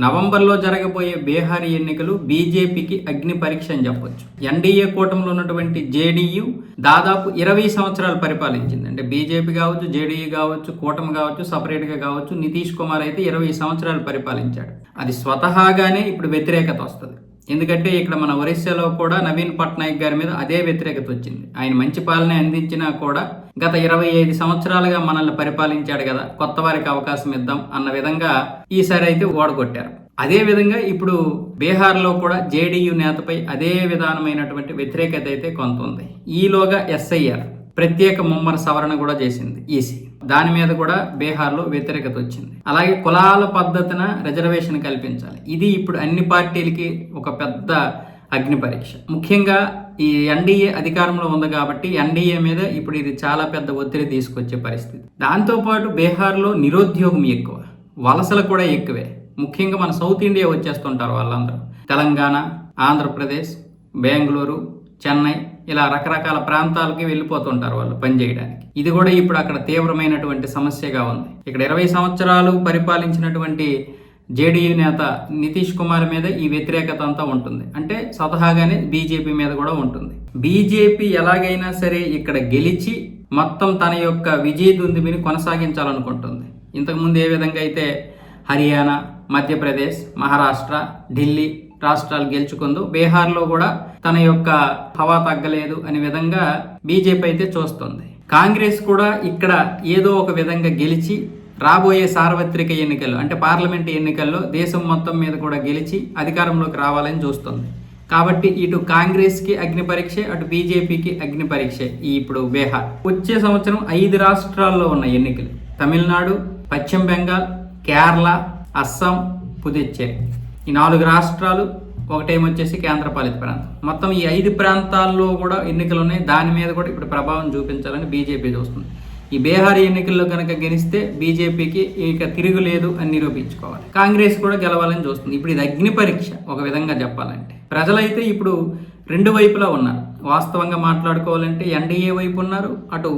నవంబర్లో జరగబోయే బీహార్ ఎన్నికలు బీజేపీకి అగ్ని పరీక్ష అని చెప్పొచ్చు. ఎన్డీఏ కూటమిలో ఉన్నటువంటి జేడీయూ దాదాపు 20 సంవత్సరాలు పరిపాలించింది. అంటే బీజేపీ కావచ్చు, జేడీయూ కావచ్చు, కూటమి కావచ్చు, సపరేట్గా కావచ్చు. నితీష్ కుమార్ అయితే 20 సంవత్సరాలు పరిపాలించాడు. అది స్వతహాగానే ఇప్పుడు వ్యతిరేకత వస్తుంది. ఎందుకంటే ఇక్కడ మన ఒరిస్సాలో కూడా నవీన్ పట్నాయక్ గారి మీద అదే వ్యతిరేకత వచ్చింది. ఆయన మంచి పాలన అందించినా కూడా గత 25 సంవత్సరాలుగా మనల్ని పరిపాలించాడు కదా, కొత్త వారికి అవకాశం ఇద్దాం అన్న విధంగా ఈసారి అయితే ఓడగొట్టారు. అదే విధంగా ఇప్పుడు బీహార్లో కూడా జేడీయూ నేతపై అదే విధానమైనటువంటి వ్యతిరేకత అయితే కొంత ఉంది. ఈలోగా ఎస్ఐఆర్ ప్రత్యేక ముమ్మర సవరణ కూడా చేసింది ఈసీ. దాని మీద కూడా బీహార్లో వ్యతిరేకత వచ్చింది. అలాగే కులాల పద్ధతిన రిజర్వేషన్ కల్పించాలి. ఇది ఇప్పుడు అన్ని పార్టీలకి ఒక పెద్ద అగ్ని పరీక్ష. ముఖ్యంగా ఈ ఎన్డీఏ అధికారంలో ఉంది కాబట్టి ఎన్డీఏ మీద ఇప్పుడు ఇది చాలా పెద్ద ఒత్తిడి తీసుకొచ్చే పరిస్థితి. దాంతోపాటు బీహార్లో నిరుద్యోగం ఎక్కువ, వలసలు కూడా ఎక్కువే. ముఖ్యంగా మన సౌత్ ఇండియా వచ్చేస్తుంటారు వాళ్ళందరూ. తెలంగాణ, ఆంధ్రప్రదేశ్, బెంగళూరు, చెన్నై ఇలా రకరకాల ప్రాంతాలకి వెళ్ళిపోతుంటారు వాళ్ళు పనిచేయడానికి. ఇది కూడా ఇప్పుడు అక్కడ తీవ్రమైనటువంటి సమస్యగా ఉంది. ఇక్కడ 20 సంవత్సరాలు పరిపాలించినటువంటి జేడీయూ నేత నితీష్ కుమార్ మీద ఈ వ్యతిరేకత అంతా ఉంటుంది. అంటే స్వతహాగానే బీజేపీ మీద కూడా ఉంటుంది. బీజేపీ ఎలాగైనా సరే ఇక్కడ గెలిచి మొత్తం తన యొక్క విజయ దుందుబిని కొనసాగించాలనుకుంటుంది. ఇంతకుముందు ఏ విధంగా అయితే హర్యానా, మధ్యప్రదేశ్, మహారాష్ట్ర, ఢిల్లీ రాష్ట్రాలు గెలుచుకుందో, బీహార్లో కూడా తన యొక్క హవా తగ్గలేదు అనే విధంగా బీజేపీ అయితే చూస్తుంది. కాంగ్రెస్ కూడా ఇక్కడ ఏదో ఒక విధంగా గెలిచి రాబోయే సార్వత్రిక ఎన్నికల్లో అంటే పార్లమెంట్ ఎన్నికల్లో దేశం మొత్తం మీద కూడా గెలిచి అధికారంలోకి రావాలని చూస్తుంది. కాబట్టి ఇటు కాంగ్రెస్కి అగ్ని పరీక్ష, అటు బీజేపీకి అగ్ని పరీక్ష. ఇప్పుడు బీహార్ వచ్చే సంవత్సరం 5 రాష్ట్రాల్లో ఉన్న ఎన్నికలు: తమిళనాడు, పశ్చిమ బెంగాల్, కేరళ, అస్సాం, పుదుచ్చేరి. ఈ 4 రాష్ట్రాలు, ఒకటేమో వచ్చేసి కేంద్రపాలిత ప్రాంతం. మొత్తం ఈ 5 ప్రాంతాల్లో కూడా ఎన్నికలు ఉన్నాయి. దాని మీద కూడా ఇప్పుడు ప్రభావం చూపించాలని బీజేపీ చూస్తుంది. ఈ బీహార్ ఎన్నికల్లో కనుక గెలిస్తే బీజేపీకి ఇక తిరుగులేదు అని నిరూపించుకోవాలి. కాంగ్రెస్ కూడా గెలవాలని చూస్తుంది. ఇప్పుడు ఇది అగ్ని పరీక్ష ఒక విధంగా చెప్పాలంటే. ప్రజలైతే ఇప్పుడు 2 వైపులా ఉన్నారు. వాస్తవంగా మాట్లాడుకోవాలంటే ఎన్డీఏ వైపు ఉన్నారు, అటు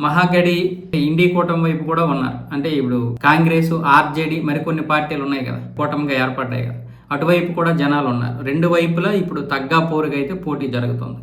మహాగడి ఇండి కూటమి వైపు కూడా ఉన్నారు. అంటే ఇప్పుడు కాంగ్రెస్, ఆర్జేడీ మరికొన్ని పార్టీలు ఉన్నాయి కదా, కూటమిగా ఏర్పడ్డాయి కదా, అటువైపు కూడా జనాలు ఉన్నారు. 2 వైపులా ఇప్పుడు తగ్గా పోరుగా అయితే పోటీ జరుగుతుంది.